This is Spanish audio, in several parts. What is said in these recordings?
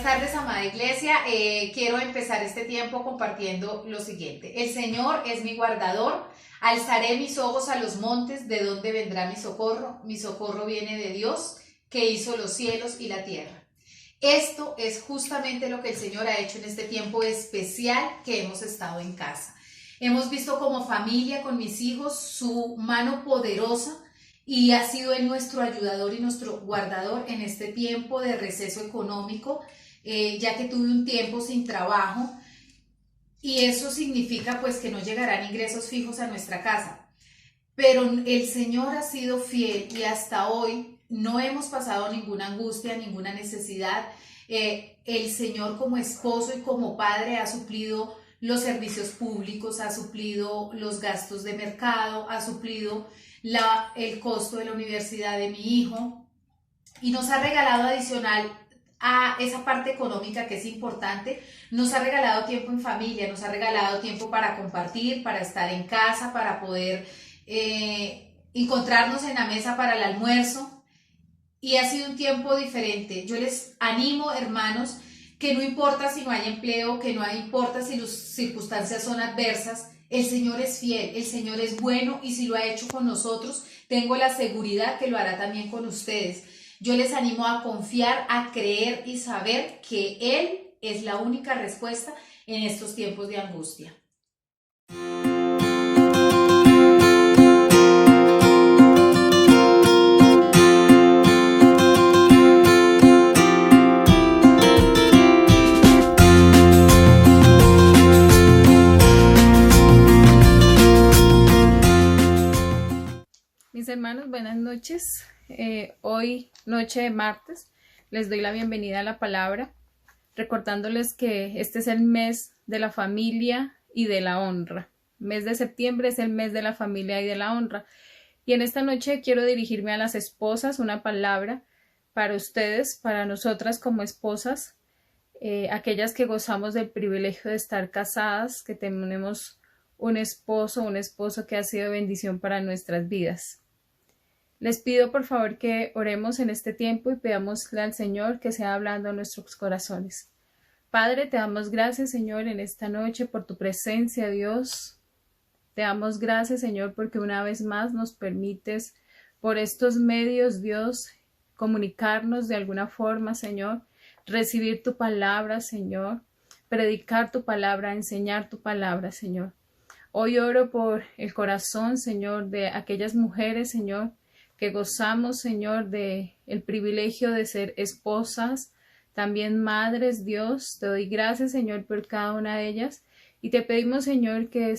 Buenas tardes, amada iglesia. Quiero empezar este tiempo compartiendo lo siguiente. El Señor es mi guardador. Alzaré mis ojos a los montes, ¿de dónde vendrá mi socorro? Mi socorro viene de Dios, que hizo los cielos y la tierra. Esto es justamente lo que el Señor ha hecho en este tiempo especial que hemos estado en casa. Hemos visto como familia, con mis hijos, su mano poderosa, y ha sido Él nuestro ayudador y nuestro guardador en este tiempo de receso económico, ya que tuve un tiempo sin trabajo, y eso significa pues que no llegarán ingresos fijos a nuestra casa. Pero el Señor ha sido fiel y hasta hoy no hemos pasado ninguna angustia, ninguna necesidad. El Señor como esposo y como padre ha suplido los servicios públicos, ha suplido los gastos de mercado, ha suplido el costo de la universidad de mi hijo, y nos ha regalado adicional a esa parte económica que es importante, nos ha regalado tiempo en familia, nos ha regalado tiempo para compartir, para estar en casa, para poder encontrarnos en la mesa para el almuerzo, y ha sido un tiempo diferente. Yo les animo, hermanos, que no importa si no hay empleo, que no importa si las circunstancias son adversas, el Señor es fiel, el Señor es bueno, y si lo ha hecho con nosotros, tengo la seguridad que lo hará también con ustedes. Yo les animo a confiar, a creer y saber que Él es la única respuesta en estos tiempos de angustia. Mis hermanos, buenas noches. Hoy, noche de martes, les doy la bienvenida a la palabra, recordándoles que este es el mes de la familia y de la honra. El mes de septiembre es el mes de la familia y de la honra. Y en esta noche quiero dirigirme a las esposas, una palabra para ustedes, para nosotras como esposas, aquellas que gozamos del privilegio de estar casadas, que tenemos un esposo que ha sido bendición para nuestras vidas. Les pido por favor que oremos en este tiempo y pidámosle al Señor que sea hablando a nuestros corazones. Padre, te damos gracias, Señor, en esta noche por tu presencia, Dios. Te damos gracias, Señor, porque una vez más nos permites por estos medios, Dios, comunicarnos de alguna forma, Señor, recibir tu palabra, Señor, predicar tu palabra, enseñar tu palabra, Señor. Hoy oro por el corazón, Señor, de aquellas mujeres, Señor, que gozamos, Señor, de el privilegio de ser esposas, también madres, Dios. Te doy gracias, Señor, por cada una de ellas, y te pedimos, Señor, que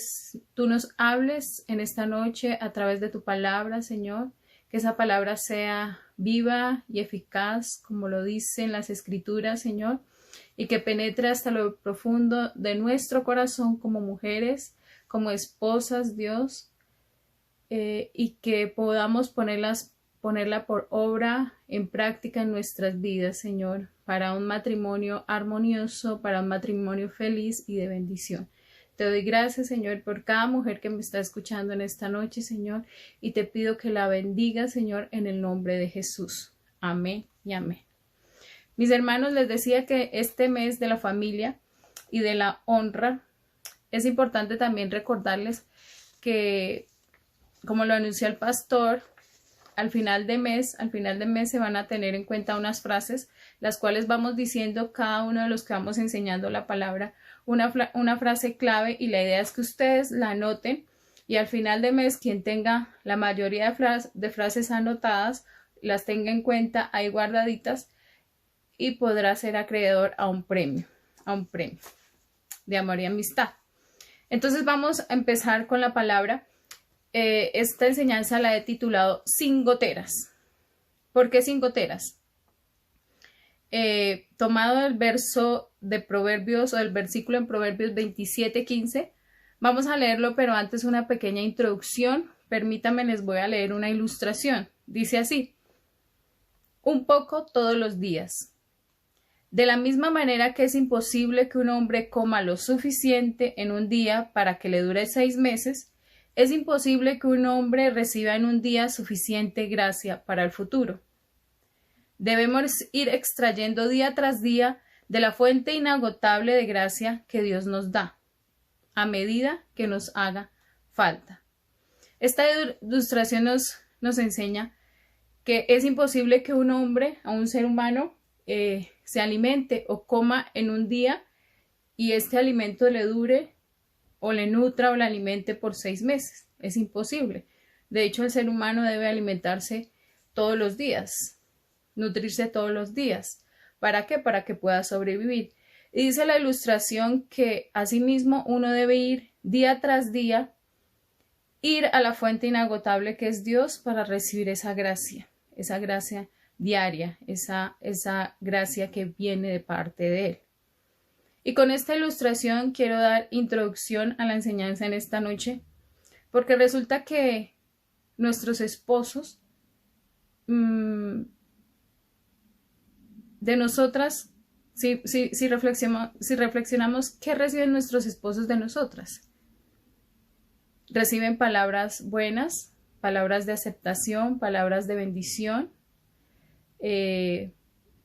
tú nos hables en esta noche a través de tu palabra, Señor, que esa palabra sea viva y eficaz, como lo dicen las Escrituras, Señor, y que penetre hasta lo profundo de nuestro corazón como mujeres, como esposas, Dios, y que podamos ponerla por obra en práctica en nuestras vidas, Señor, para un matrimonio armonioso, para un matrimonio feliz y de bendición. Te doy gracias, Señor, por cada mujer que me está escuchando en esta noche, Señor, y te pido que la bendiga, Señor, en el nombre de Jesús. Amén y amén. Mis hermanos, les decía que este mes de la familia y de la honra es importante también recordarles que, como lo anunció el pastor, al final de mes se van a tener en cuenta unas frases, las cuales vamos diciendo cada uno de los que vamos enseñando la palabra, una frase clave, y la idea es que ustedes la anoten, y al final de mes quien tenga la mayoría de frases anotadas, las tenga en cuenta ahí guardaditas, y podrá ser acreedor a un premio de amor y amistad. Entonces vamos a empezar con la palabra. Esta enseñanza la he titulado Sin goteras. ¿Por qué sin goteras? Tomado el verso de Proverbios, o el versículo en Proverbios 27:15, vamos a leerlo, pero antes una pequeña introducción. Permítanme, les voy a leer una ilustración. Dice así: un poco todos los días. De la misma manera que es imposible que un hombre coma lo suficiente en un día para que le dure 6 meses, es imposible que un hombre reciba en un día suficiente gracia para el futuro. Debemos ir extrayendo día tras día de la fuente inagotable de gracia que Dios nos da, a medida que nos haga falta. Esta ilustración nos enseña que es imposible que un hombre, a un ser humano, se alimente o coma en un día y este alimento le dure o le nutra o le alimente por 6 meses. Es imposible. De hecho, el ser humano debe alimentarse todos los días, nutrirse todos los días. ¿Para qué? Para que pueda sobrevivir. Y dice la ilustración que asimismo uno debe ir día tras día, ir a la fuente inagotable que es Dios para recibir esa gracia diaria, esa gracia que viene de parte de Él. Y con esta ilustración quiero dar introducción a la enseñanza en esta noche, porque resulta que nuestros esposos de nosotras, si reflexionamos, ¿qué reciben nuestros esposos de nosotras? Reciben palabras buenas, palabras de aceptación, palabras de bendición.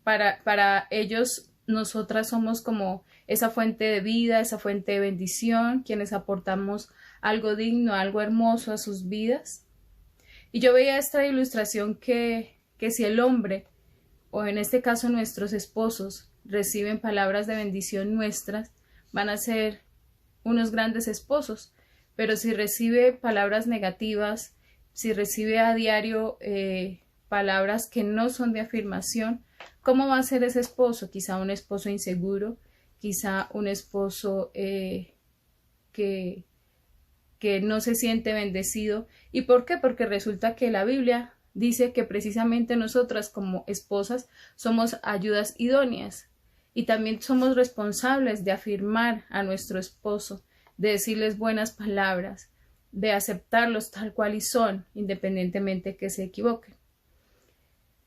Para ellos, nosotras somos como esa fuente de vida, esa fuente de bendición, quienes aportamos algo digno, algo hermoso a sus vidas. Y yo veía esta ilustración que si el hombre, o en este caso nuestros esposos, reciben palabras de bendición nuestras, van a ser unos grandes esposos. Pero si recibe palabras negativas, si recibe a diario palabras que no son de afirmación, ¿cómo va a ser ese esposo? Quizá un esposo inseguro, quizá un esposo que no se siente bendecido. ¿Y por qué? Porque resulta que la Biblia dice que precisamente nosotras como esposas somos ayudas idóneas y también somos responsables de afirmar a nuestro esposo, de decirles buenas palabras, de aceptarlos tal cual y son, independientemente que se equivoquen.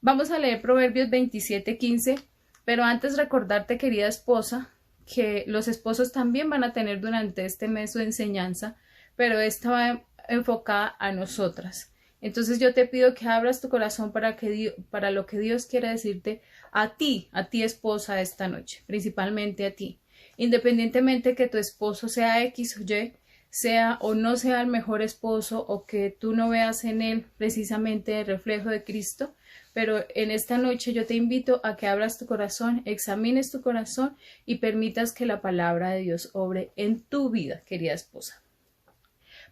Vamos a leer Proverbios 27:15, pero antes recordarte, querida esposa, que los esposos también van a tener durante este mes su enseñanza, pero esta va enfocada a nosotras. Entonces yo te pido que abras tu corazón para lo que Dios quiere decirte a ti esposa, esta noche, principalmente a ti. Independientemente que tu esposo sea X o Y, sea o no sea el mejor esposo o que tú no veas en él precisamente el reflejo de Cristo, pero en esta noche yo te invito a que abras tu corazón, examines tu corazón y permitas que la palabra de Dios obre en tu vida, querida esposa.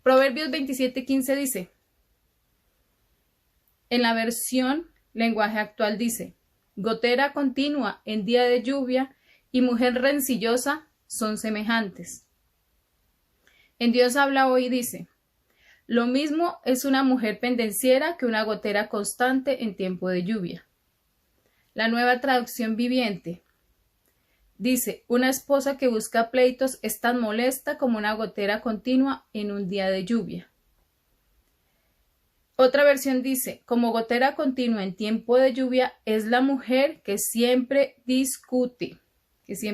Proverbios 27:15 dice, en la versión lenguaje actual dice, gotera continua en día de lluvia y mujer rencillosa son semejantes. En Dios habla hoy y dice, lo mismo es una mujer pendenciera que una gotera constante en tiempo de lluvia. La Nueva Traducción Viviente dice, una esposa que busca pleitos es tan molesta como una gotera continua en un día de lluvia. Otra versión dice, como gotera continua en tiempo de lluvia es la mujer que siempre discute. Este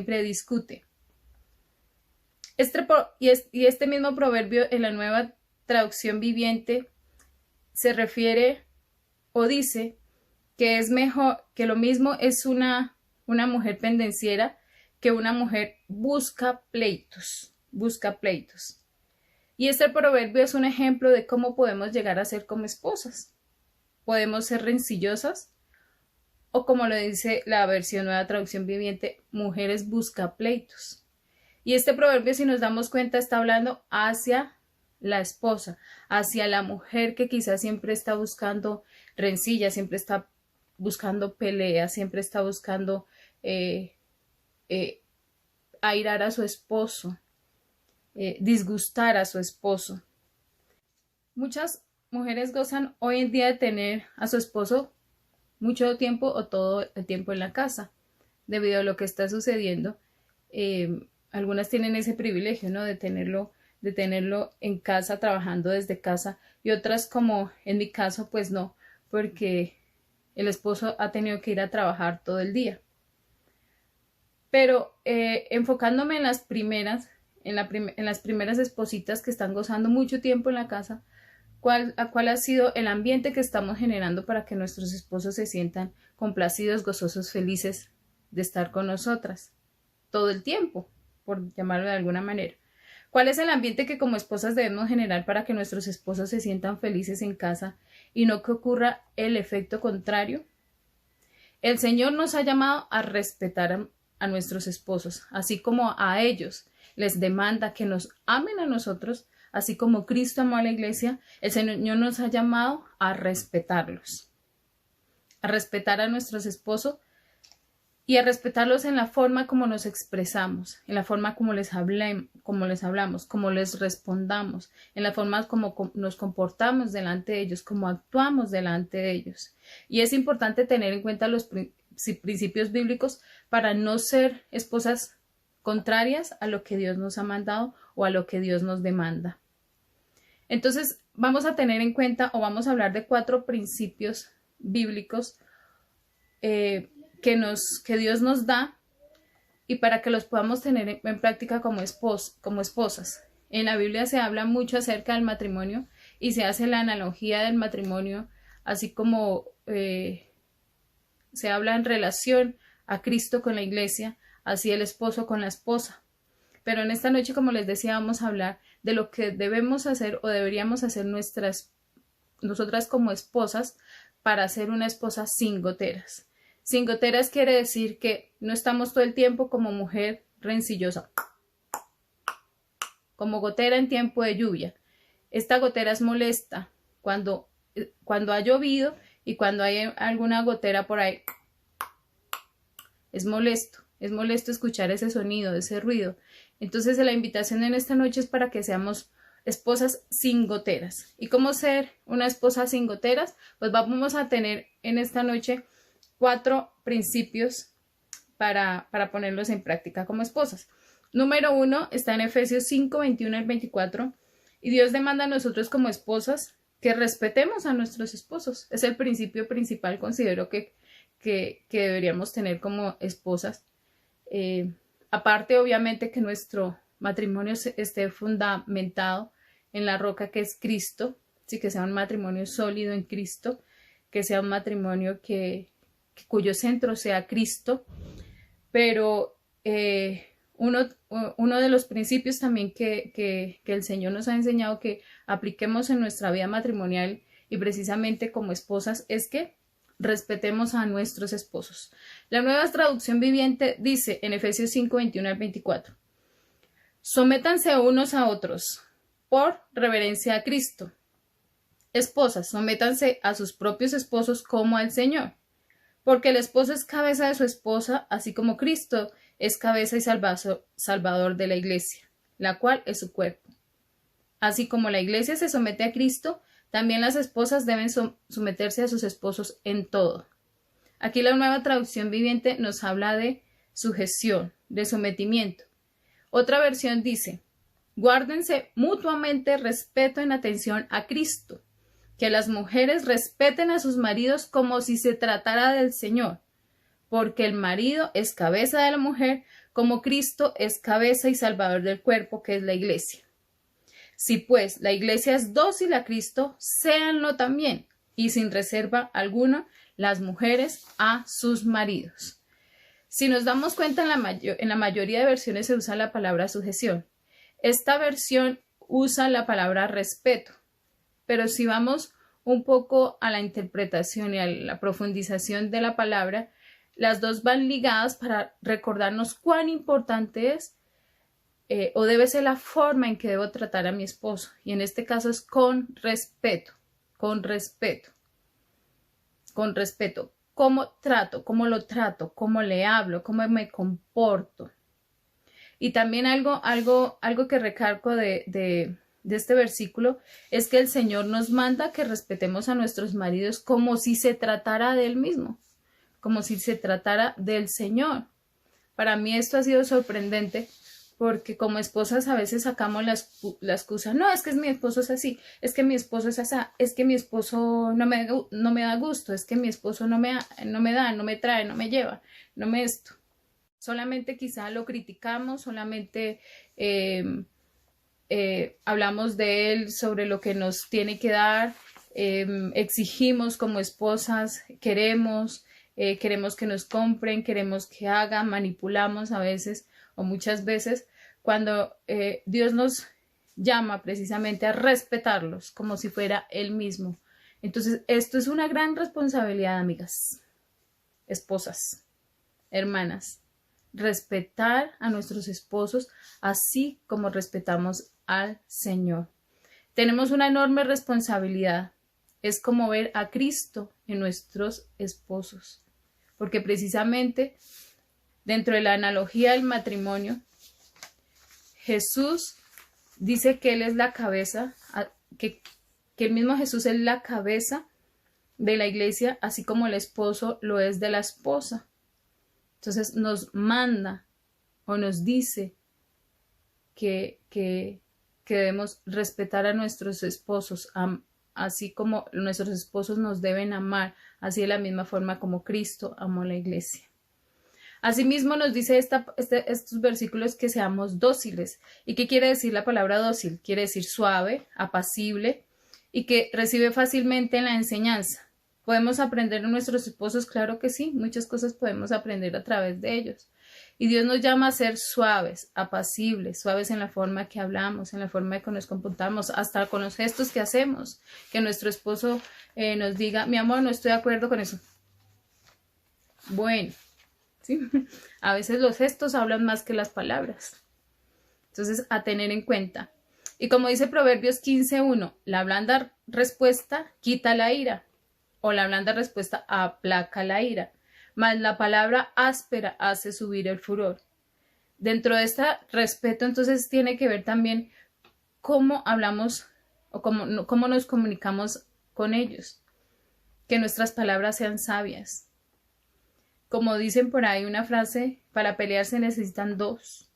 mismo proverbio en la Nueva Traducción Viviente se refiere o dice que es mejor, que lo mismo es una mujer pendenciera que una mujer busca pleitos. Y este proverbio es un ejemplo de cómo podemos llegar a ser como esposas. Podemos ser rencillosas o, como lo dice la versión Nueva Traducción Viviente, mujeres busca pleitos. Y este proverbio, si nos damos cuenta, está hablando hacia la esposa, hacia la mujer que quizás siempre está buscando rencilla, siempre está buscando pelea, siempre está buscando airar a su esposo, disgustar a su esposo. Muchas mujeres gozan hoy en día de tener a su esposo mucho tiempo o todo el tiempo en la casa, debido a lo que está sucediendo. Algunas tienen ese privilegio, ¿no?, de tenerlo en casa, trabajando desde casa, y otras, como en mi caso, pues no, porque el esposo ha tenido que ir a trabajar todo el día. Pero enfocándome en las primeras espositas que están gozando mucho tiempo en la casa, ¿cuál ha sido el ambiente que estamos generando para que nuestros esposos se sientan complacidos, gozosos, felices de estar con nosotras? todo el tiempo, por llamarlo de alguna manera. ¿Cuál es el ambiente que como esposas debemos generar para que nuestros esposos se sientan felices en casa y no que ocurra el efecto contrario? El Señor nos ha llamado a respetar a nuestros esposos, así como a ellos les demanda que nos amen a nosotros, así como Cristo amó a la iglesia. El Señor nos ha llamado a respetarlos, a respetar a nuestros esposos y a respetarlos en la forma como nos expresamos, en la forma como les hablamos, como les respondamos, en la forma como nos comportamos delante de ellos, como actuamos delante de ellos. Y es importante tener en cuenta los principios bíblicos para no ser esposas contrarias a lo que Dios nos ha mandado o a lo que Dios nos demanda. Entonces, vamos a tener en cuenta o vamos a hablar de 4 principios bíblicos que Dios nos da y para que los podamos tener en práctica como esposas. En la Biblia se habla mucho acerca del matrimonio y se hace la analogía del matrimonio, así como se habla en relación a Cristo con la iglesia, así el esposo con la esposa. Pero en esta noche, como les decía, vamos a hablar de lo que debemos hacer o deberíamos hacer nosotras como esposas para ser una esposa sin goteras. Sin goteras quiere decir que no estamos todo el tiempo como mujer rencillosa, como gotera en tiempo de lluvia. Esta gotera es molesta cuando ha llovido y cuando hay alguna gotera por ahí. Es molesto escuchar ese sonido, ese ruido. Entonces la invitación en esta noche es para que seamos esposas sin goteras. ¿Y cómo ser una esposa sin goteras? Pues vamos a tener en esta noche 4 principios para ponerlos en práctica como esposas. Número 1 está en Efesios 5, 21 al 24 y Dios demanda a nosotros como esposas que respetemos a nuestros esposos. Es el principio principal, considero que deberíamos tener como esposas. Aparte, obviamente, que nuestro matrimonio esté fundamentado en la roca que es Cristo, sí, que sea un matrimonio sólido en Cristo, que sea un matrimonio cuyo centro sea Cristo, pero uno de los principios también que el Señor nos ha enseñado que apliquemos en nuestra vida matrimonial y precisamente como esposas es que respetemos a nuestros esposos. La Nueva Traducción Viviente dice en Efesios 5, 21 al 24: sométanse unos a otros por reverencia a Cristo. Esposas, sométanse a sus propios esposos como al Señor, porque el esposo es cabeza de su esposa, así como Cristo es cabeza y salvador de la iglesia, la cual es su cuerpo. Así como la iglesia se somete a Cristo, también las esposas deben someterse a sus esposos en todo. Aquí la Nueva Traducción Viviente nos habla de sujeción, de sometimiento. Otra versión dice: guárdense mutuamente respeto en atención a Cristo. Que las mujeres respeten a sus maridos como si se tratara del Señor, porque el marido es cabeza de la mujer, como Cristo es cabeza y salvador del cuerpo, que es la iglesia. Si pues la iglesia es dócil a Cristo, séanlo también, y sin reserva alguna, las mujeres a sus maridos. Si nos damos cuenta, en la mayoría de versiones se usa la palabra sujeción. Esta versión usa la palabra respeto. Pero si vamos un poco a la interpretación y a la profundización de la palabra, las dos van ligadas para recordarnos cuán importante es o debe ser la forma en que debo tratar a mi esposo. Y en este caso es con respeto, con respeto, con respeto. ¿Cómo trato? ¿Cómo lo trato? ¿Cómo le hablo? ¿Cómo me comporto? Y también algo que recalco de este versículo es que el Señor nos manda que respetemos a nuestros maridos como si se tratara de Él mismo, como si se tratara del Señor. Para mí esto ha sido sorprendente porque como esposas a veces sacamos la excusa: no, es que mi esposo es así, es que mi esposo es así, es que mi esposo no me da gusto, es que mi esposo no me da, no me trae, no me lleva, no me esto. Solamente quizá lo criticamos, solamente hablamos de él sobre lo que nos tiene que dar, exigimos como esposas, queremos, queremos que nos compren, queremos que hagan, manipulamos a veces o muchas veces, cuando Dios nos llama precisamente a respetarlos como si fuera Él mismo. Entonces, esto es una gran responsabilidad, amigas, esposas, hermanas, respetar a nuestros esposos así como respetamos al Señor. Tenemos una enorme responsabilidad. Es como ver a Cristo en nuestros esposos, porque precisamente dentro de la analogía del matrimonio, Jesús dice que Él es la cabeza, que el mismo Jesús es la cabeza de la iglesia, así como el esposo lo es de la esposa. Entonces nos manda o nos dice que debemos respetar a nuestros esposos, así como nuestros esposos nos deben amar, así de la misma forma como Cristo amó a la iglesia. Asimismo nos dice estos versículos que seamos dóciles. ¿Y qué quiere decir la palabra dócil? Quiere decir suave, apacible y que recibe fácilmente la enseñanza. ¿Podemos aprender de nuestros esposos? Claro que sí, muchas cosas podemos aprender a través de ellos. Y Dios nos llama a ser suaves, apacibles, suaves en la forma que hablamos, en la forma que nos comportamos, hasta con los gestos que hacemos. Que nuestro esposo nos diga, mi amor, no estoy de acuerdo con eso. Bueno, ¿sí? A veces los gestos hablan más que las palabras. Entonces, a tener en cuenta. Y como dice Proverbios 15:1, la blanda respuesta quita la ira, o la blanda respuesta aplaca la ira, mas la palabra áspera hace subir el furor. Dentro de este respeto, entonces, tiene que ver también cómo hablamos o cómo nos comunicamos con ellos. Que nuestras palabras sean sabias. Como dicen por ahí una frase, para pelear se necesitan dos.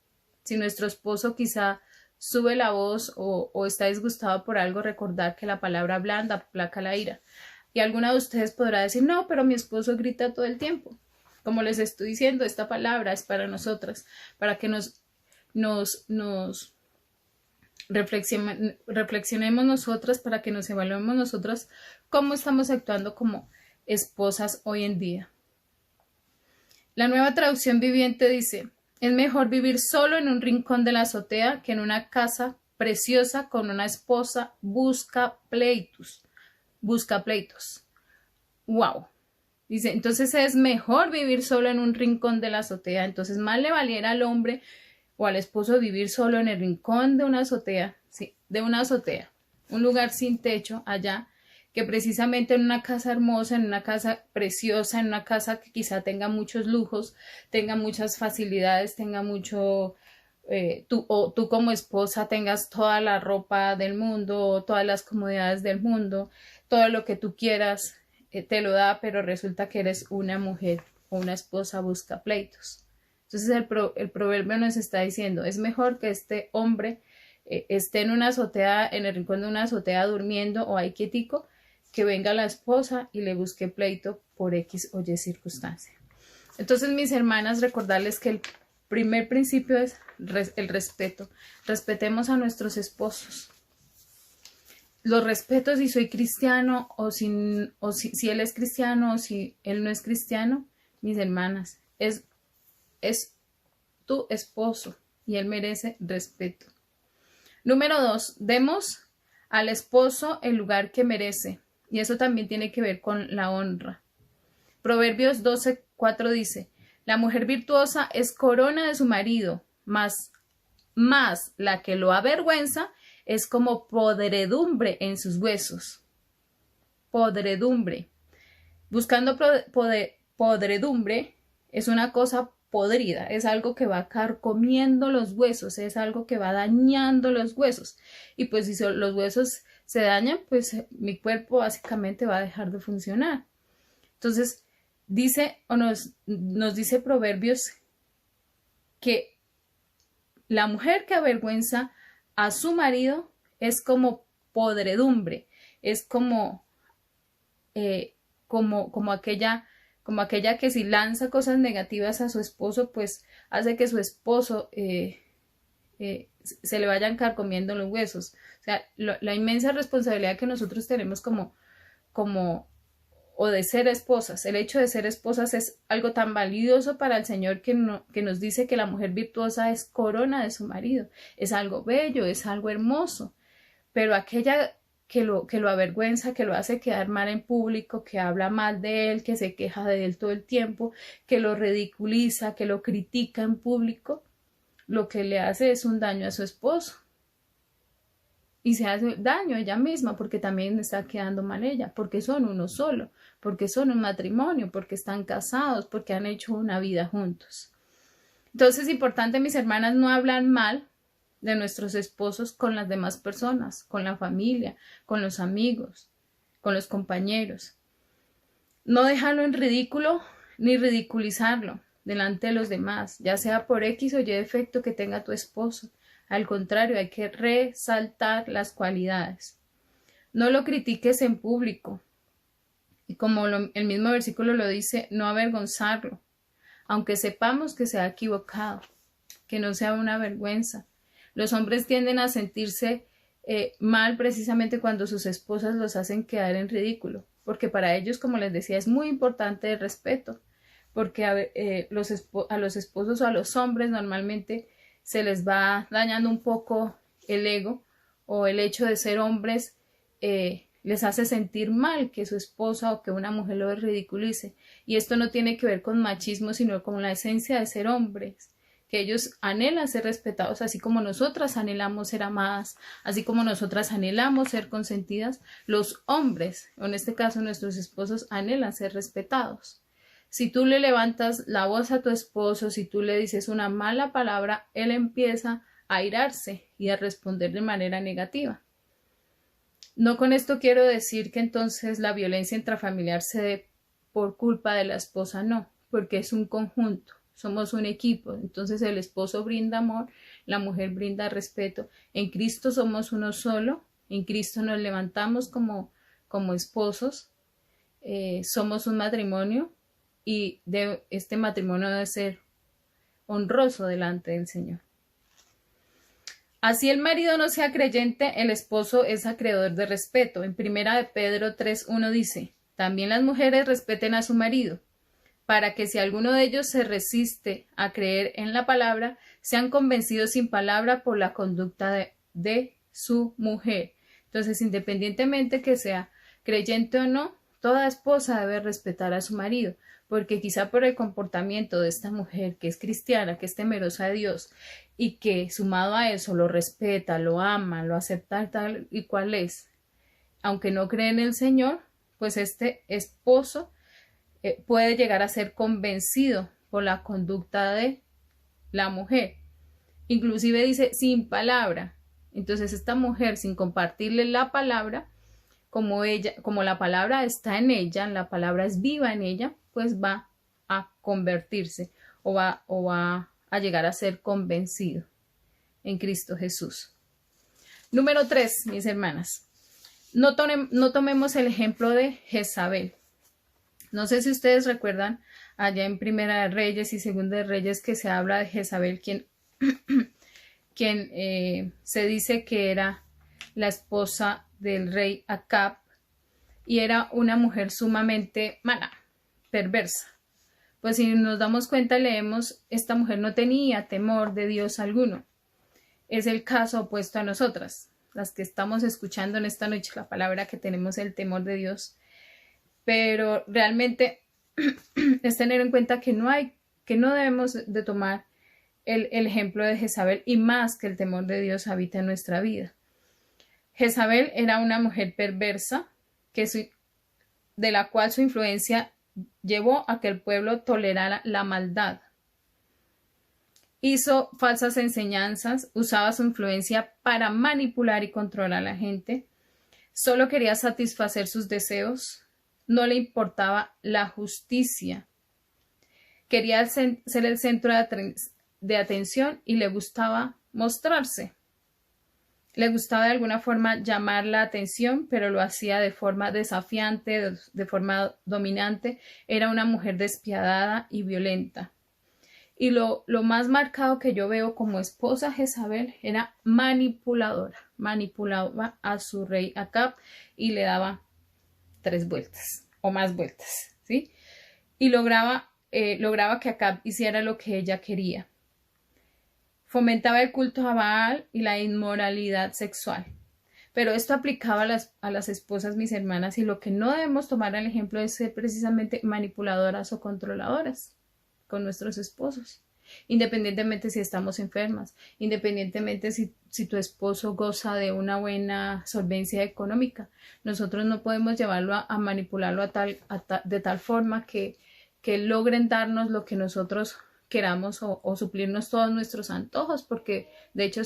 Si nuestro esposo quizá sube la voz o está disgustado por algo, recordar que la palabra blanda aplaca la ira. Y alguna de ustedes podrá decir, no, pero mi esposo grita todo el tiempo. Como les estoy diciendo, esta palabra es para nosotras, para que nos reflexionemos nosotras, para que nos evaluemos nosotras cómo estamos actuando como esposas hoy en día. La Nueva Traducción Viviente dice, es mejor vivir solo en un rincón de la azotea que en una casa preciosa con una esposa busca pleitos. Wow. Dice, entonces es mejor vivir solo en un rincón de la azotea. Entonces más le valiera al hombre o al esposo vivir solo en el rincón de una azotea, sí, de una azotea, un lugar sin techo allá, que precisamente en una casa hermosa, en una casa preciosa, en una casa que quizá tenga muchos lujos, tenga muchas facilidades, tenga mucho, tú como esposa tengas toda la ropa del mundo, todas las comodidades del mundo, todo lo que tú quieras, te lo da, pero resulta que eres una mujer o una esposa busca pleitos. Entonces el proverbio nos está diciendo, es mejor que este hombre esté en una azotea, en el rincón de una azotea durmiendo o ahí quietico, que venga la esposa y le busque pleito por X o Y circunstancia. Entonces, mis hermanas, recordarles que el primer principio es el respeto. Respetemos a nuestros esposos. Los respeto si soy cristiano o si él es cristiano o si él no es cristiano, mis hermanas, es tu esposo y él merece respeto. Número 2, demos al esposo el lugar que merece. Y eso también tiene que ver con la honra. Proverbios 12:4 dice, la mujer virtuosa es corona de su marido, mas la que lo avergüenza es como podredumbre en sus huesos. Podredumbre. Buscando podredumbre es una cosa podrida, es algo que va carcomiendo los huesos, es algo que va dañando los huesos. Y pues si los huesos se dañan, pues mi cuerpo básicamente va a dejar de funcionar. Entonces, nos dice Proverbios que la mujer que avergüenza a su marido es como podredumbre, es como aquella que si lanza cosas negativas a su esposo, pues hace que su esposo se le vayan carcomiendo los huesos. O sea, la inmensa responsabilidad que nosotros tenemos como o de ser esposas. El hecho de ser esposas es algo tan valioso para el Señor que nos dice que la mujer virtuosa es corona de su marido. Es algo bello, es algo hermoso. Pero aquella que lo avergüenza, que lo hace quedar mal en público, que habla mal de él, que se queja de él todo el tiempo, que lo ridiculiza, que lo critica en público, lo que le hace es un daño a su esposo. Y se hace daño a ella misma porque también está quedando mal ella, porque son uno solo, porque son un matrimonio, porque están casados, porque han hecho una vida juntos. Entonces es importante, mis hermanas, no hablar mal de nuestros esposos con las demás personas, con la familia, con los amigos, con los compañeros. No dejarlo en ridículo ni ridiculizarlo delante de los demás, ya sea por X o Y defecto que tenga tu esposo. Al contrario, hay que resaltar las cualidades. No lo critiques en público. Y como el mismo versículo lo dice, no avergonzarlo. Aunque sepamos que se ha equivocado, que no sea una vergüenza. Los hombres tienden a sentirse mal precisamente cuando sus esposas los hacen quedar en ridículo. Porque para ellos, como les decía, es muy importante el respeto. Porque a los esposos o a los hombres normalmente se les va dañando un poco el ego o el hecho de ser hombres les hace sentir mal que su esposa o que una mujer lo ridiculice. Y esto no tiene que ver con machismo, sino con la esencia de ser hombres, que ellos anhelan ser respetados, así como nosotras anhelamos ser amadas, así como nosotras anhelamos ser consentidas. Los hombres, en este caso nuestros esposos, anhelan ser respetados. Si tú le levantas la voz a tu esposo, si tú le dices una mala palabra, él empieza a airarse y a responder de manera negativa. No con esto quiero decir que entonces la violencia intrafamiliar se dé por culpa de la esposa, no, porque es un conjunto, somos un equipo. Entonces el esposo brinda amor, la mujer brinda respeto. En Cristo somos uno solo, en Cristo nos levantamos como esposos, somos un matrimonio. Y este matrimonio debe ser honroso delante del Señor. Así el marido no sea creyente, el esposo es acreedor de respeto. En 1 de Pedro 3:1 dice, también las mujeres respeten a su marido, para que si alguno de ellos se resiste a creer en la palabra, sean convencidos sin palabra por la conducta de su mujer. Entonces, independientemente que sea creyente o no, toda esposa debe respetar a su marido, porque quizá por el comportamiento de esta mujer que es cristiana, que es temerosa de Dios y que sumado a eso lo respeta, lo ama, lo acepta tal y cual es, aunque no cree en el Señor, pues este esposo puede llegar a ser convencido por la conducta de la mujer. Inclusive dice sin palabra. Entonces esta mujer, sin compartirle la palabra, como la palabra está en ella, la palabra es viva en ella, pues va a convertirse o va a llegar a ser convencido en Cristo Jesús. Número 3, mis hermanas. No tomemos el ejemplo de Jezabel. No sé si ustedes recuerdan allá en Primera de Reyes y Segunda de Reyes que se habla de Jezabel, quien se dice que era la esposa del rey Acab y era una mujer sumamente mala, perversa. Pues si nos damos cuenta, leemos, esta mujer no tenía temor de Dios alguno. Es el caso opuesto a nosotras, las que estamos escuchando en esta noche la palabra, que tenemos el temor de Dios. Pero realmente es tener en cuenta que no debemos de tomar el ejemplo de Jezabel, y más que el temor de Dios habita en nuestra vida. Jezabel era una mujer perversa de la cual su influencia llevó a que el pueblo tolerara la maldad. Hizo falsas enseñanzas, usaba su influencia para manipular y controlar a la gente, solo quería satisfacer sus deseos, no le importaba la justicia, quería ser el centro de atención y le gustaba mostrarse. Le gustaba de alguna forma llamar la atención, pero lo hacía de forma desafiante, de forma dominante. Era una mujer despiadada y violenta. Y lo más marcado que yo veo como esposa Jezabel era manipuladora. Manipulaba a su rey Acab y le daba 3 vueltas. o más vueltas, ¿sí? Y lograba que Acab hiciera lo que ella quería. Fomentaba el culto a Baal y la inmoralidad sexual. Pero esto aplicaba a las esposas, mis hermanas, y lo que no debemos tomar el ejemplo es ser precisamente manipuladoras o controladoras con nuestros esposos, independientemente si estamos enfermas, independientemente si tu esposo goza de una buena solvencia económica. Nosotros no podemos llevarlo a manipularlo de tal forma que logren darnos lo que nosotros queramos o suplirnos todos nuestros antojos, porque de hecho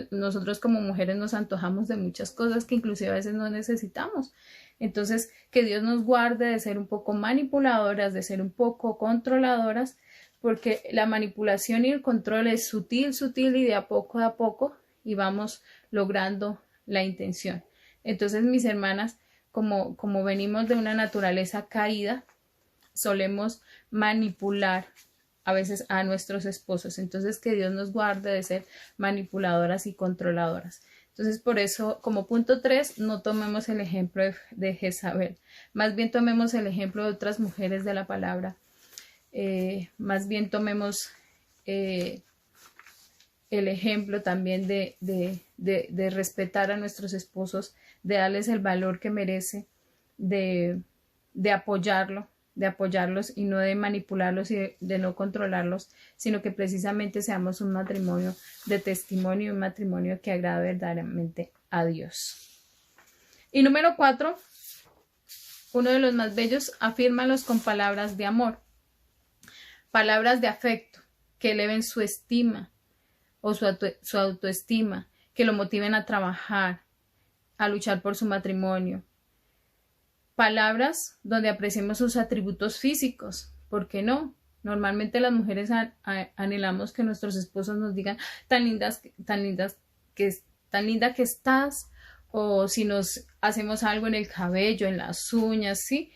nosotros como mujeres nos antojamos de muchas cosas que inclusive a veces no necesitamos. Entonces, que Dios nos guarde de ser un poco manipuladoras, de ser un poco controladoras, porque la manipulación y el control es sutil y de a poco y vamos logrando la intención. Entonces, mis hermanas, como venimos de una naturaleza caída, solemos manipular a veces a nuestros esposos. Entonces, que Dios nos guarde de ser manipuladoras y controladoras. Entonces, por eso, como punto 3, no tomemos el ejemplo de Jezabel. Más bien tomemos el ejemplo de otras mujeres de la palabra. Más bien tomemos el ejemplo también de respetar a nuestros esposos, de darles el valor que merece, de apoyarlos y no de manipularlos y de no controlarlos, sino que precisamente seamos un matrimonio de testimonio, un matrimonio que agrada verdaderamente a Dios. Y número 4, uno de los más bellos, afírmalos con palabras de amor, palabras de afecto que eleven su estima o su autoestima, que lo motiven a trabajar, a luchar por su matrimonio. Palabras donde apreciemos sus atributos físicos, ¿por qué no? Normalmente las mujeres anhelamos que nuestros esposos nos digan tan linda que estás, o si nos hacemos algo en el cabello, en las uñas, ¿sí?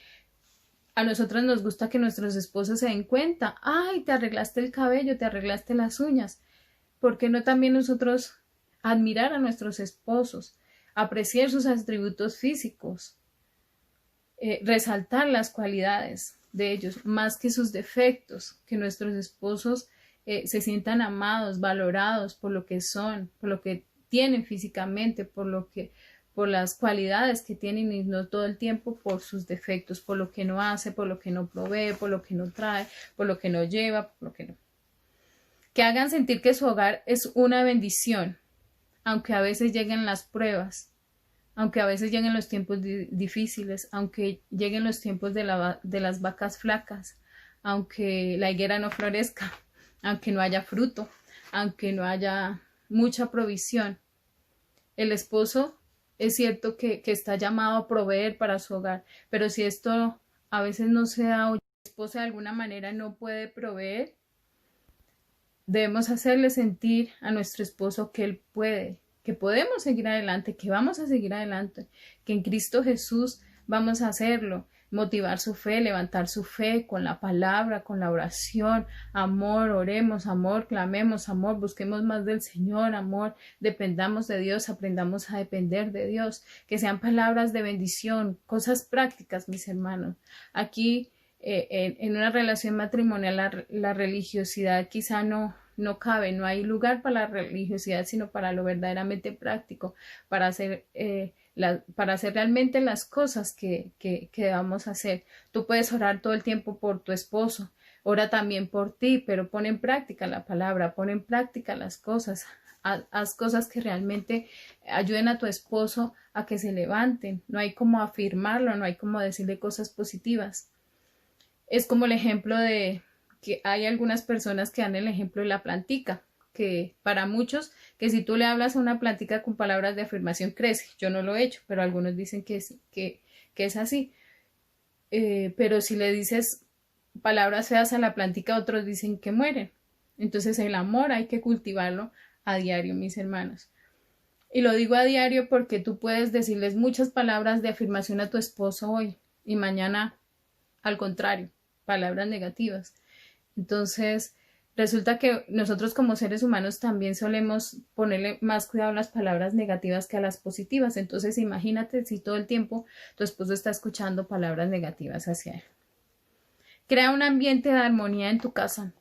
A nosotras nos gusta que nuestros esposos se den cuenta, ay, te arreglaste el cabello, te arreglaste las uñas. ¿Por qué no también nosotros admirar a nuestros esposos, apreciar sus atributos físicos? Resaltar las cualidades de ellos más que sus defectos, que nuestros esposos se sientan amados, valorados por lo que son, por lo que tienen físicamente, por las cualidades que tienen y no todo el tiempo por sus defectos, por lo que no hace, por lo que no provee, por lo que no trae, por lo que no lleva, por lo que no. Que hagan sentir que su hogar es una bendición, aunque a veces lleguen las pruebas, aunque a veces lleguen los tiempos difíciles, aunque lleguen los tiempos de las vacas flacas, aunque la higuera no florezca, aunque no haya fruto, aunque no haya mucha provisión. El esposo es cierto que está llamado a proveer para su hogar, pero si esto a veces no se da o el esposo de alguna manera no puede proveer, debemos hacerle sentir a nuestro esposo que él puede, que podemos seguir adelante, que vamos a seguir adelante, que en Cristo Jesús vamos a hacerlo, motivar su fe, levantar su fe con la palabra, con la oración, amor, oremos, amor, clamemos, amor, busquemos más del Señor, amor, dependamos de Dios, aprendamos a depender de Dios, que sean palabras de bendición, cosas prácticas, mis hermanos. Aquí en una relación matrimonial la religiosidad quizá no cabe, no hay lugar para la religiosidad, sino para lo verdaderamente práctico, para hacer realmente las cosas que vamos a hacer. Tú puedes orar todo el tiempo por tu esposo, ora también por ti, pero pon en práctica la palabra, pon en práctica las cosas, haz cosas que realmente ayuden a tu esposo a que se levanten. No hay como afirmarlo, no hay como decirle cosas positivas. Es como el ejemplo de que hay algunas personas que dan el ejemplo de la plantica, que para muchos, que si tú le hablas a una plantica con palabras de afirmación crece. Yo no lo he hecho, pero algunos dicen que es así. Pero si le dices palabras feas a la plantica, otros dicen que mueren. Entonces el amor hay que cultivarlo a diario, mis hermanos. Y lo digo a diario porque tú puedes decirles muchas palabras de afirmación a tu esposo hoy y mañana al contrario, palabras negativas. Entonces, Resulta que nosotros como seres humanos también solemos ponerle más cuidado a las palabras negativas que a las positivas. Entonces imagínate si todo el tiempo tu esposo está escuchando palabras negativas hacia él. Crea un ambiente de armonía en tu casa,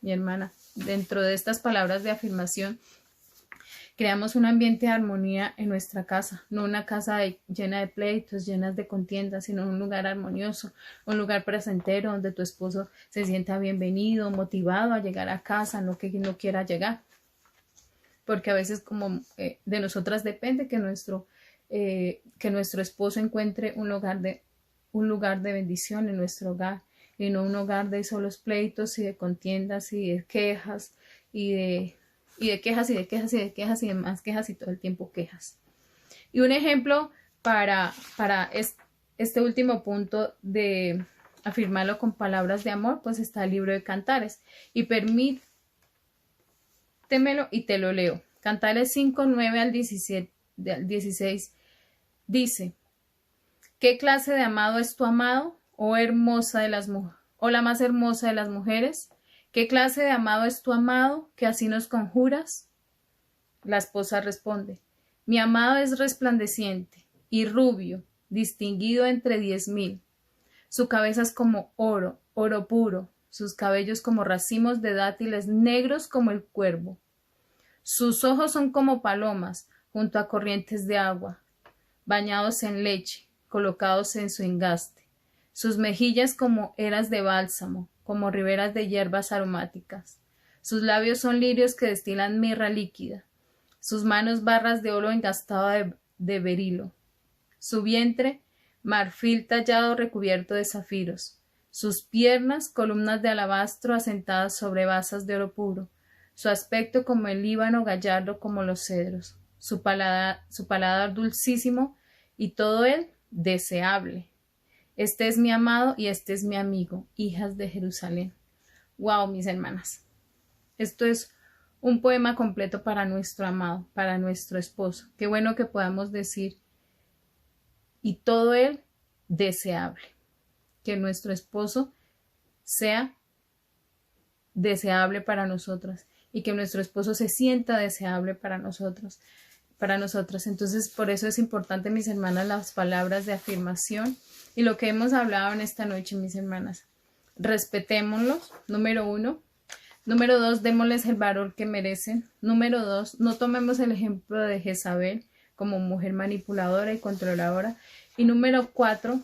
mi hermana. Dentro de estas palabras de afirmación, creamos un ambiente de armonía en nuestra casa, no una casa llena de pleitos, llenas de contiendas, sino un lugar armonioso, un lugar placentero donde tu esposo se sienta bienvenido, motivado a llegar a casa, no que no quiera llegar. Porque a veces como de nosotras depende que nuestro esposo encuentre un lugar de bendición en nuestro hogar y no un hogar de solos pleitos y de contiendas y de quejas y de quejas y de quejas y de quejas y de más quejas y todo el tiempo quejas. Y un ejemplo para este último punto de afirmarlo con palabras de amor, pues está el libro de Cantares. Y permítemelo y te lo leo. Cantares 5, 9 al 16 dice: ¿Qué clase de amado es tu amado, oh hermosa de las mujeres, o la más hermosa de las mujeres? ¿Qué clase de amado es tu amado, que así nos conjuras? La esposa responde: mi amado es resplandeciente y rubio, distinguido entre 10.000. Su cabeza es como oro, oro puro, sus cabellos como racimos de dátiles negros como el cuervo. Sus ojos son como palomas junto a corrientes de agua, bañados en leche, colocados en su engaste. Sus mejillas como eras de bálsamo, como riberas de hierbas aromáticas. Sus labios son lirios que destilan mirra líquida. Sus manos barras de oro engastado de berilo. Su vientre, marfil tallado recubierto de zafiros. Sus piernas, columnas de alabastro asentadas sobre basas de oro puro. Su aspecto como el Líbano, gallardo como los cedros. Su paladar dulcísimo y todo él deseable. Este es mi amado y este es mi amigo, hijas de Jerusalén. Wow, mis hermanas. Esto es un poema completo para nuestro amado, para nuestro esposo. Qué bueno que podamos decir, y todo él deseable. Que nuestro esposo sea deseable para nosotras y que nuestro esposo se sienta deseable para nosotros, para nosotras. Entonces, por eso es importante, mis hermanas, las palabras de afirmación y lo que hemos hablado en esta noche, mis hermanas. Respetémoslos, número 1. Número 2, démosles el valor que merecen. Número 2, no tomemos el ejemplo de Jezabel como mujer manipuladora y controladora. Y número 4,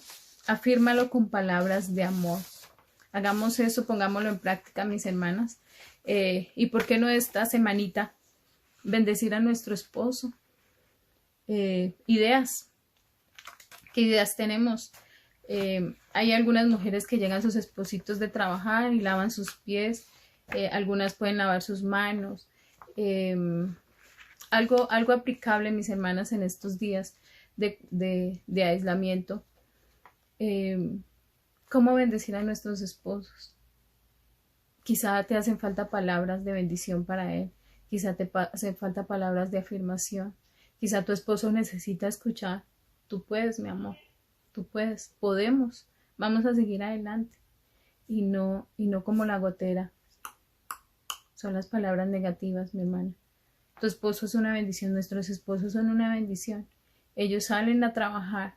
afírmalo con palabras de amor. Hagamos eso, pongámoslo en práctica, mis hermanas. Y por qué no esta semanita bendecir a nuestro esposo. Ideas. ¿Qué ideas tenemos? Hay algunas mujeres que llegan sus espositos de trabajar y lavan sus pies. Algunas pueden lavar sus manos. Algo aplicable, mis hermanas, en estos días de aislamiento. ¿Cómo bendecir a nuestros esposos? Quizá te hacen falta palabras de bendición para él. Quizá te hacen falta palabras de afirmación. Quizá tu esposo necesita escuchar: tú puedes, mi amor, tú puedes, podemos, vamos a seguir adelante. Y no como la gotera. Son las palabras negativas, mi hermana. Tu esposo es una bendición, nuestros esposos son una bendición. Ellos salen a trabajar.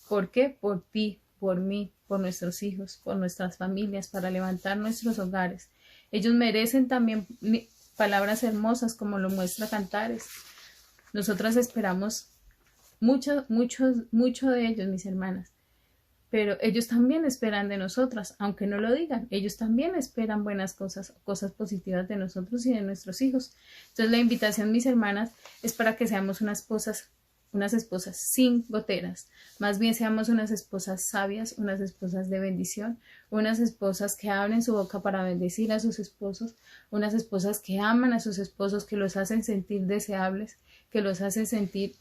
¿Por qué? Por ti, por mí, por nuestros hijos, por nuestras familias, para levantar nuestros hogares. Ellos merecen también palabras hermosas como lo muestra Cantares. Nosotras esperamos mucho de ellos, mis hermanas. Pero ellos también esperan de nosotras, aunque no lo digan. Ellos también esperan buenas cosas positivas de nosotros y de nuestros hijos. Entonces la invitación, mis hermanas, es para que seamos unas esposas sin goteras. Más bien seamos unas esposas sabias, unas esposas de bendición, unas esposas que abren su boca para bendecir a sus esposos, unas esposas que aman a sus esposos, que los hacen sentir deseables, que los hacen sentir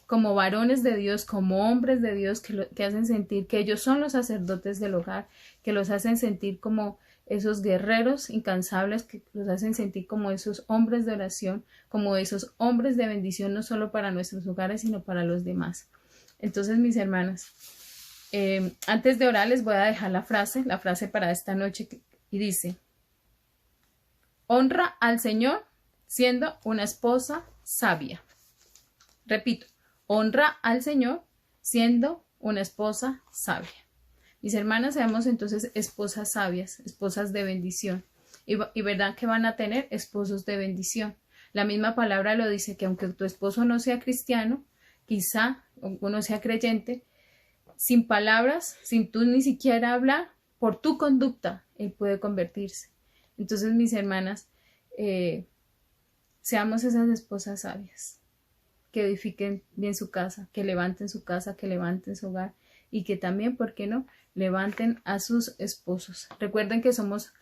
como varones de Dios, como hombres de Dios, que hacen sentir que ellos son los sacerdotes del hogar, que los hacen sentir como esos guerreros incansables, que los hacen sentir como esos hombres de oración, como esos hombres de bendición, no solo para nuestros hogares, sino para los demás. Entonces, mis hermanas, antes de orar les voy a dejar la frase para esta noche, y dice: honra al Señor siendo una esposa sabia. Repito, honra al Señor siendo una esposa sabia. Mis hermanas, seamos entonces esposas sabias, esposas de bendición. Y verdad que van a tener esposos de bendición. La misma palabra lo dice, que aunque tu esposo no sea cristiano, quizá o no sea creyente, sin palabras, sin tú ni siquiera hablar, por tu conducta, él puede convertirse. Entonces, mis hermanas, seamos esas esposas sabias, que edifiquen bien su casa, que levanten su casa, que levanten su hogar y que también, ¿por qué no?, levanten a sus esposos. Recuerden que somos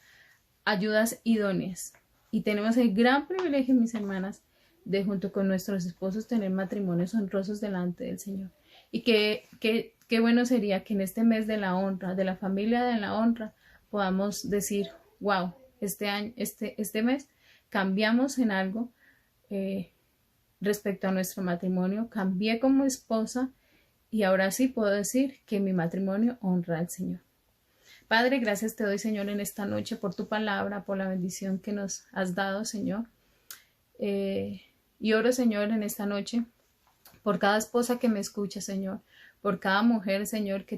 ayudas idóneas y tenemos el gran privilegio, mis hermanas, de junto con nuestros esposos tener matrimonios honrosos delante del Señor. Y qué bueno sería que en este mes de la honra, de la familia de la honra, podamos decir, wow, este mes cambiamos en algo respecto a nuestro matrimonio, cambié como esposa y ahora sí puedo decir que mi matrimonio honra al Señor. Padre, gracias te doy, Señor, en esta noche por tu palabra, por la bendición que nos has dado, Señor. Y oro, Señor, en esta noche por cada esposa que me escucha, Señor, por cada mujer, Señor, que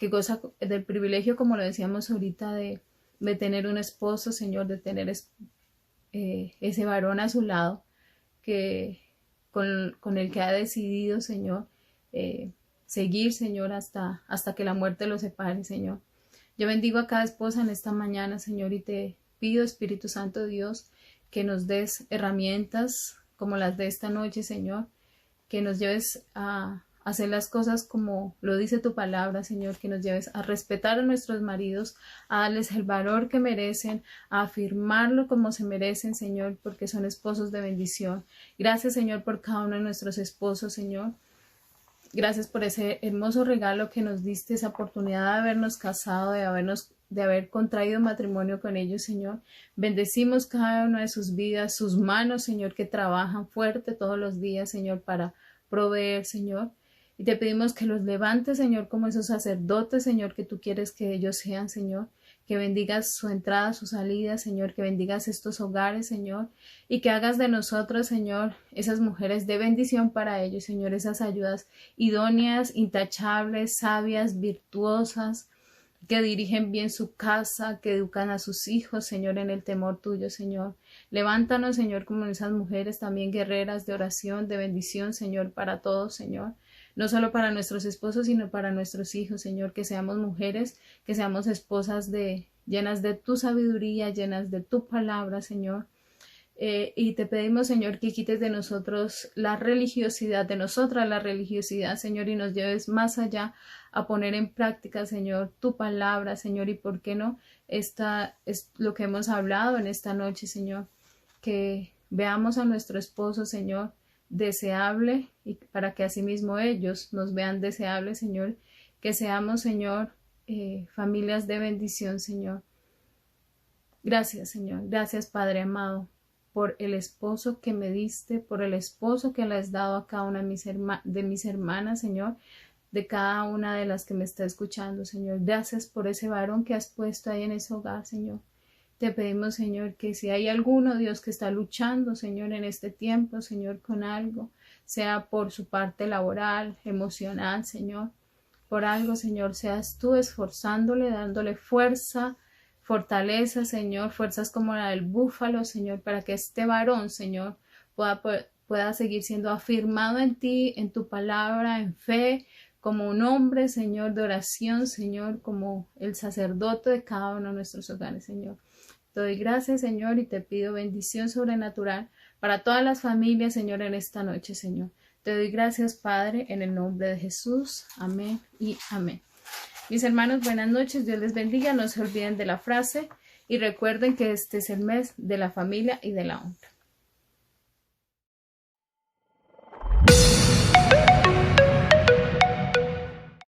goza del privilegio, como lo decíamos ahorita, de tener un esposo, Señor, de tener ese varón a su lado, con el que ha decidido, Señor, seguir, Señor, hasta que la muerte los separe, Señor. Yo bendigo a cada esposa en esta mañana, Señor, y te pido, Espíritu Santo Dios, que nos des herramientas como las de esta noche, Señor, que nos lleves a hacer las cosas como lo dice tu palabra, Señor, que nos lleves a respetar a nuestros maridos, a darles el valor que merecen, a afirmarlo como se merecen, Señor, porque son esposos de bendición. Gracias, Señor, por cada uno de nuestros esposos, Señor. Gracias por ese hermoso regalo que nos diste, esa oportunidad de habernos casado, de haber contraído matrimonio con ellos, Señor. Bendecimos cada una de sus vidas, sus manos, Señor, que trabajan fuerte todos los días, Señor, para proveer, Señor. Y te pedimos que los levantes, Señor, como esos sacerdotes, Señor, que tú quieres que ellos sean, Señor. Que bendigas su entrada, su salida, Señor, que bendigas estos hogares, Señor, y que hagas de nosotros, Señor, esas mujeres de bendición para ellos, Señor, esas ayudas idóneas, intachables, sabias, virtuosas, que dirigen bien su casa, que educan a sus hijos, Señor, en el temor tuyo, Señor. Levántanos, Señor, como esas mujeres también guerreras de oración, de bendición, Señor, para todos, Señor. No solo para nuestros esposos, sino para nuestros hijos, Señor, que seamos mujeres, que seamos esposas llenas de tu sabiduría, llenas de tu palabra, Señor. Y te pedimos, Señor, que quites de nosotros la religiosidad, de nosotras la religiosidad, Señor, y nos lleves más allá a poner en práctica, Señor, tu palabra, Señor, y por qué no, esta es lo que hemos hablado en esta noche, Señor, que veamos a nuestro esposo, Señor, deseable, y para que asimismo ellos nos vean deseables, Señor, que seamos, Señor, familias de bendición, Señor. Gracias, Señor, gracias, Padre amado, por el esposo que me diste, por el esposo que le has dado a cada una de mis hermanas, Señor, de cada una de las que me está escuchando, Señor. Gracias por ese varón que has puesto ahí en ese hogar, Señor. Te pedimos, Señor, que si hay alguno, Dios, que está luchando, Señor, en este tiempo, Señor, con algo, sea por su parte laboral, emocional, Señor, por algo, Señor, seas tú esforzándole, dándole fuerza, fortaleza, Señor, fuerzas como la del búfalo, Señor, para que este varón, Señor, pueda seguir siendo afirmado en ti, en tu palabra, en fe, como un hombre, Señor, de oración, Señor, como el sacerdote de cada uno de nuestros hogares, Señor. Te doy gracias, Señor, y te pido bendición sobrenatural para todas las familias, Señor, en esta noche, Señor. Te doy gracias, Padre, en el nombre de Jesús. Amén y amén. Mis hermanos, buenas noches. Dios les bendiga. No se olviden de la frase y recuerden que este es el mes de la familia y de la honra.